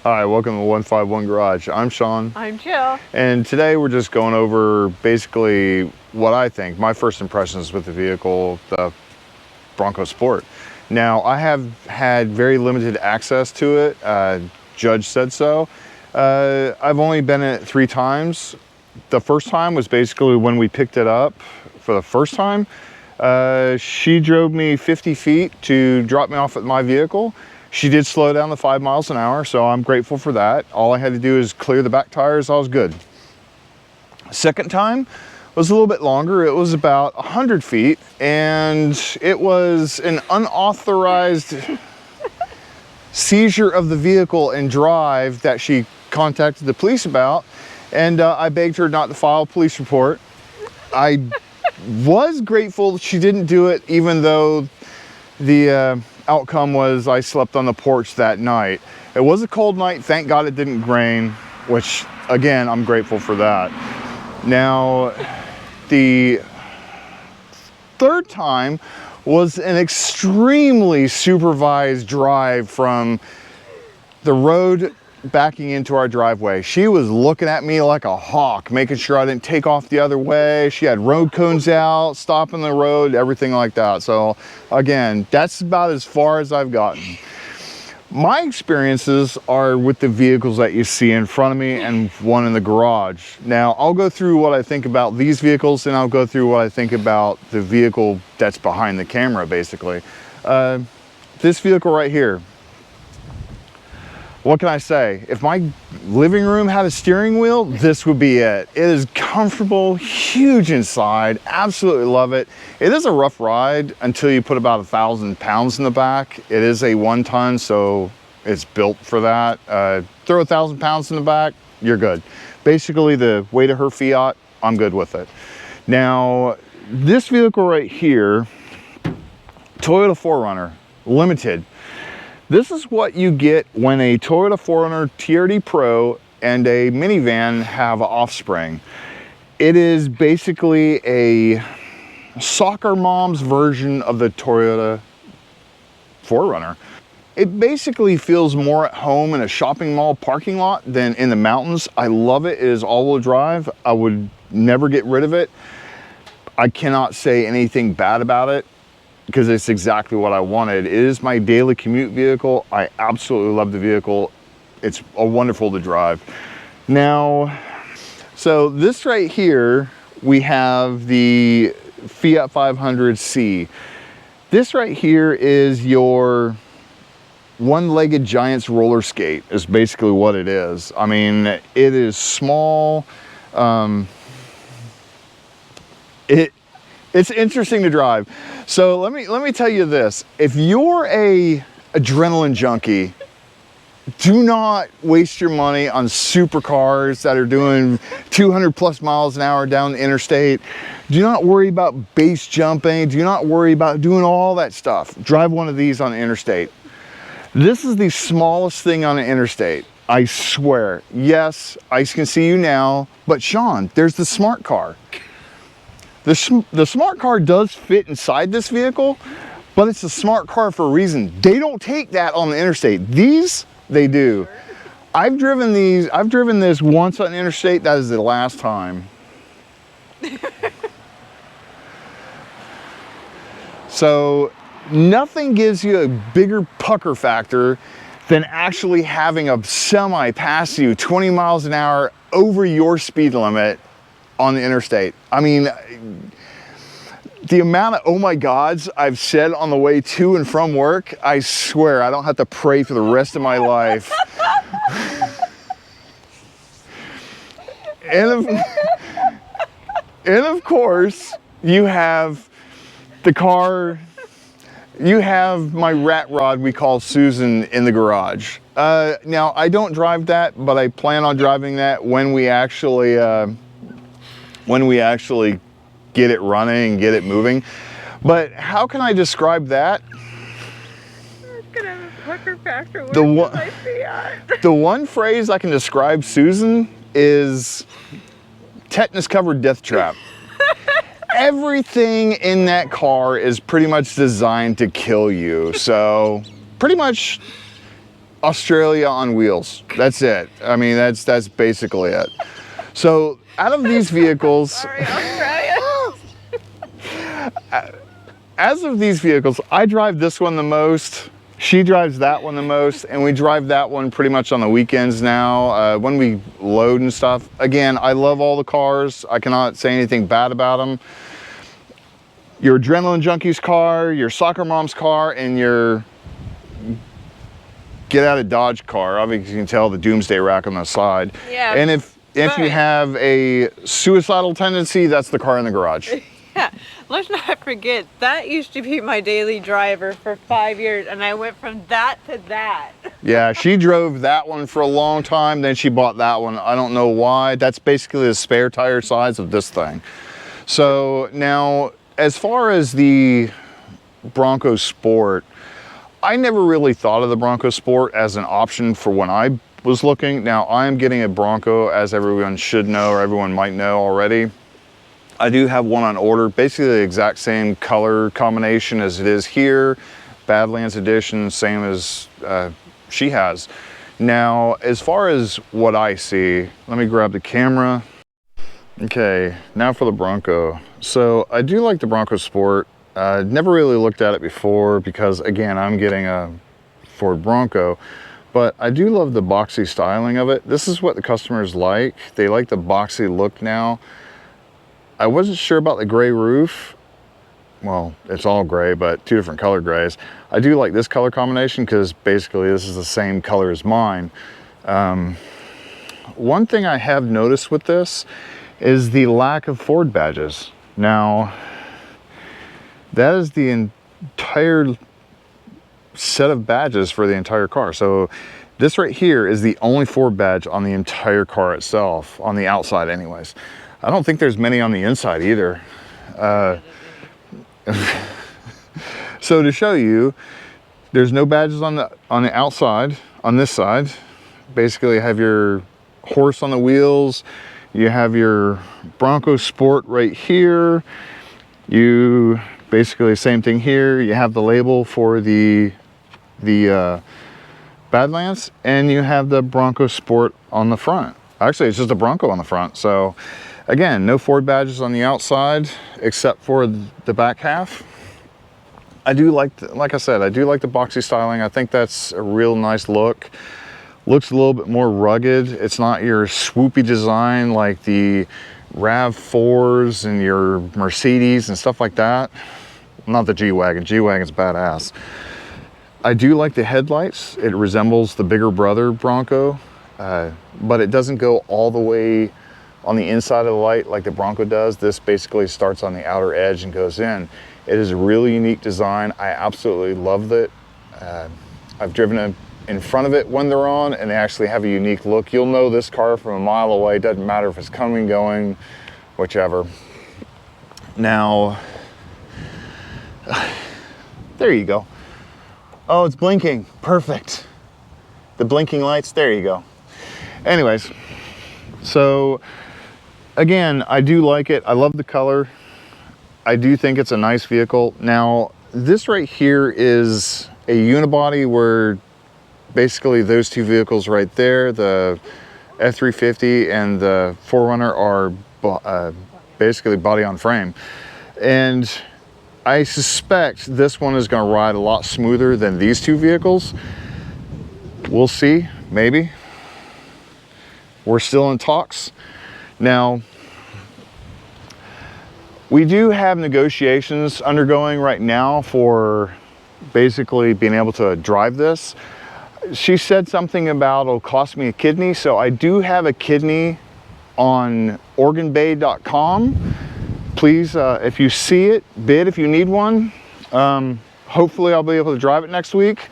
Hi, welcome to 151 Garage. I'm Sean. I'm Jill. And today we're just going over basically what I think, my first impressions with the vehicle, the Bronco Sport. Now, I have had very limited access to it. Judge said so. I've only been in it 3 times. The first time was basically when we picked it up for the first time. She drove me 50 feet to drop me off at my vehicle. She did slow down to 5 miles an hour, so I'm grateful for that. All I had to do is clear the back tires, I was good. Second time was a little bit longer. It was about 100 feet, and it was an unauthorized seizure of the vehicle and drive that she contacted the police about, and I begged her not to file a police report. I was grateful she didn't do it, even though the outcome was I slept on the porch that night. It was a cold night, thank God it didn't rain, which again, I'm grateful for that. Now, the third time was an extremely supervised drive from the road backing into our driveway. She was looking at me like a hawk, making sure I didn't take off the other way. She had road cones out, stopping the road, everything like that. So again, that's about as far as I've gotten. My experiences are with the vehicles that you see in front of me and one in the garage. Now, I'll go through what I think about these vehicles, and I'll go through what I think about the vehicle that's behind the camera, basically. This vehicle right here. What can I say? If my living room had a steering wheel, this would be it. It is comfortable, huge inside, absolutely love it. It is a rough ride until you put about 1,000 pounds in the back. It is a 1-ton, so it's built for that. Throw 1,000 pounds in the back, you're good. Basically, the weight of her Fiat, I'm good with it. Now, this vehicle right here, Toyota 4Runner, limited. This is what you get when a Toyota 4Runner TRD Pro and a minivan have an offspring. It is basically a soccer mom's version of the Toyota 4Runner. It basically feels more at home in a shopping mall parking lot than in the mountains. I love it. It is all-wheel drive. I would never get rid of it. I cannot say anything bad about it, because it's exactly what I wanted. It is my daily commute vehicle. I absolutely love the vehicle. It's wonderful to drive. Now, so this right here, we have the Fiat 500C. This right here is your one-legged giant's roller skate, is basically what it is. I mean, it is small. It's interesting to drive. So let me tell you this. If you're a adrenaline junkie, do not waste your money on supercars that are doing 200 plus miles an hour down the interstate. Do not worry about base jumping. Do not worry about doing all that stuff. Drive one of these on the interstate. This is the smallest thing on the interstate. I swear. Yes, I can see you now, but Sean, there's the smart car. The smart car does fit inside this vehicle, but it's a smart car for a reason. They don't take that on the interstate. These, they do. I've driven this once on the interstate. That is the last time. So nothing gives you a bigger pucker factor than actually having a semi pass you 20 miles an hour over your speed limit on the interstate. I mean, the amount of oh my gods I've said on the way to and from work, I swear I don't have to pray for the rest of my life. and of course, you have the car, you have my rat rod we call Susan in the garage. Now, I don't drive that, but I plan on driving that when we actually get it running and get it moving. But how can I describe that? It's gonna have a pucker factor. The one phrase I can describe Susan is tetanus covered death trap. Everything in that car is pretty much designed to kill you. So pretty much Australia on wheels. That's it. I mean, that's basically it. So out of these vehicles, Sorry, Australia. as of these vehicles, I drive this one the most. She drives that one the most, and we drive that one pretty much on the weekends now when we load and stuff. Again, I love all the cars. I cannot say anything bad about them. Your adrenaline junkie's car, your soccer mom's car, and your get out of Dodge car. Obviously, you can tell the doomsday rack on the side. Yeah. And if you have a suicidal tendency, that's the car in the garage. Yeah, let's not forget, that used to be my daily driver for 5 years, and I went from that to that. Yeah, she drove that one for a long time, then she bought that one. I don't know why. That's basically the spare tire size of this thing. So now, as far as the Bronco Sport, I never really thought of the Bronco Sport as an option for when I was looking. Now, I'm getting a Bronco, as everyone should know, or everyone might know already. I do have one on order, basically the exact same color combination as it is here. Badlands edition, same as she has. Now, as far as what I see, let me grab the camera. Okay, now for the Bronco. So I do like the Bronco Sport. Never really looked at it before because, again, I'm getting a Ford Bronco. But I do love the boxy styling of it. This is what the customers like. They like the boxy look now. I wasn't sure about the gray roof. Well, it's all gray, but two different color grays. I do like this color combination because basically this is the same color as mine. One thing I have noticed with this is the lack of Ford badges. Now, that is the entire set of badges for the entire car. So this right here is the only Ford badge on the entire car itself, on the outside anyways. I don't think there's many on the inside either. So to show you, there's no badges on the outside, on this side. Basically, you have your horse on the wheels, you have your Bronco Sport right here. You basically same thing here. You have the label for the Badlands, and you have the Bronco Sport on the front. Actually, it's just a Bronco on the front. So again, no Ford badges on the outside except for the back half. I do like, like I said, I do like the boxy styling. I think that's a real nice look. Looks a little bit more rugged. It's not your swoopy design like the RAV4s and your Mercedes and stuff like that. Not the G-Wagon. G-Wagon's badass. I do like the headlights. It resembles the bigger brother Bronco, but it doesn't go all the way on the inside of the light like the Bronco does. This basically starts on the outer edge and goes in. It is a really unique design. I absolutely loved it. I've driven it in front of it when they're on, and they actually have a unique look. You'll know this car from a mile away. Doesn't matter if it's coming, going, whichever. Now, there you go. Oh, it's blinking. Perfect. The blinking lights, there you go. Anyways, so again, I do like it. I love the color. I do think it's a nice vehicle. Now, this right here is a unibody where basically those two vehicles right there, the F350 and the 4Runner, are basically body on frame. And I suspect this one is going to ride a lot smoother than these two vehicles. We'll see, maybe. We're still in talks. Now, we do have negotiations undergoing right now for basically being able to drive this. She said something about it'll cost me a kidney, so I do have a kidney on OrganBay.com. Please, if you see it, bid if you need one. Hopefully I'll be able to drive it next week.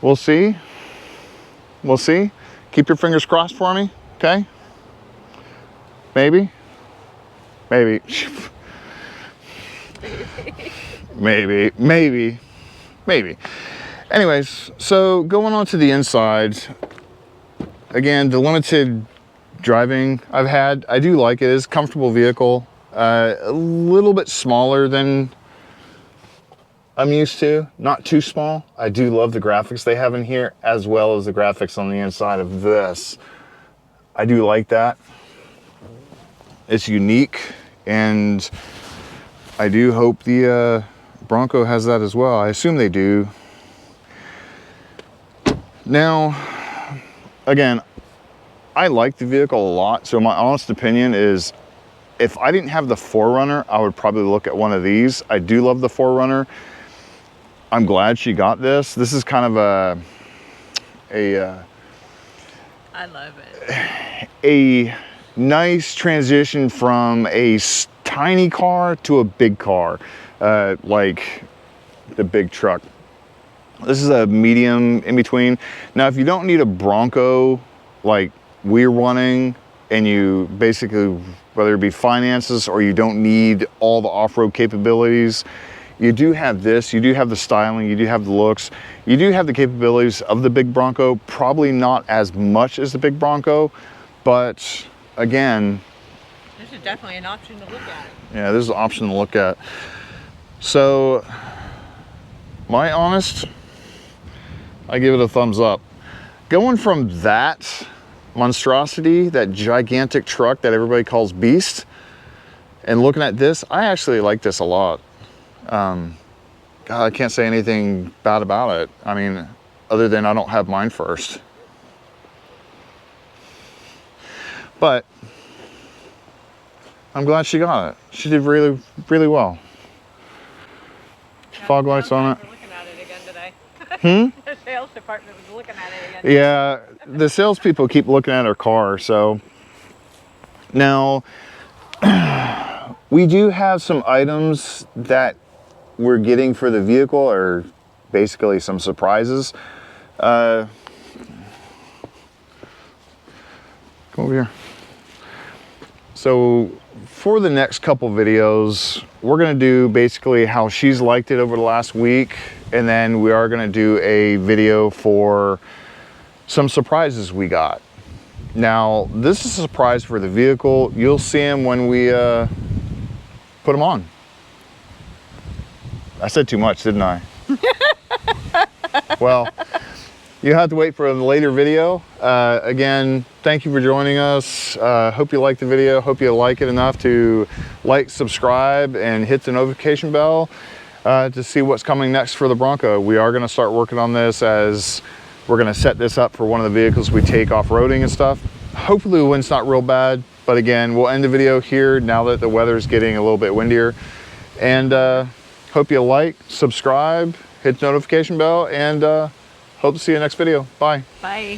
We'll see. We'll see. Keep your fingers crossed for me, okay? Maybe. Maybe. Maybe. Anyways, so going on to the inside, again, the limited driving I've had, I do like it. It's a comfortable vehicle. A little bit smaller than I'm used to, not too small. I do love the graphics they have in here, as well as the graphics on the inside of this. I do like that. It's unique, and I do hope the Bronco has that as well. I assume they do. Now, again, I like the vehicle a lot, so my honest opinion is if I didn't have the 4Runner, I would probably look at one of these. I do love the 4Runner. I'm glad she got this. This is kind of I love it. a nice transition from a tiny car to a big car, like the big truck. This is a medium in between. Now, if you don't need a Bronco like we're wanting, and you basically, whether it be finances or you don't need all the off-road capabilities, you do have this, you do have the styling, you do have the looks, you do have the capabilities of the big Bronco, probably not as much as the big Bronco, but again, this is definitely an option to look at. yeah, this is an option to look at. So, my honest, I give it a thumbs up. Going from that monstrosity, that gigantic truck that everybody calls beast, and looking at this, I actually like this a lot. God, I can't say anything bad about it. I mean, other than I don't have mine first. But I'm glad she got it. She did really, really well. Fog lights on it. We're looking at it again today. The sales department was looking at it again. Yeah, the salespeople keep looking at her car. So now we do have some items that we're getting for the vehicle, or basically some surprises. Go over here. So for the next couple videos, we're gonna do basically how she's liked it over the last week, and then we are gonna do a video for some surprises we got. Now, this is a surprise for the vehicle. You'll see them when we put them on. I said too much, didn't I? Well, you have to wait for a later video. Again, thank you for joining us. Hope you liked the video. Hope you like it enough to like, subscribe, and hit the notification bell to see what's coming next for the Bronco. We are gonna start working on this, as we're gonna set this up for one of the vehicles we take off-roading and stuff. Hopefully the wind's not real bad, but again, we'll end the video here now that the weather's getting a little bit windier. And hope you like, subscribe, hit the notification bell, and hope to see you next video. Bye. Bye.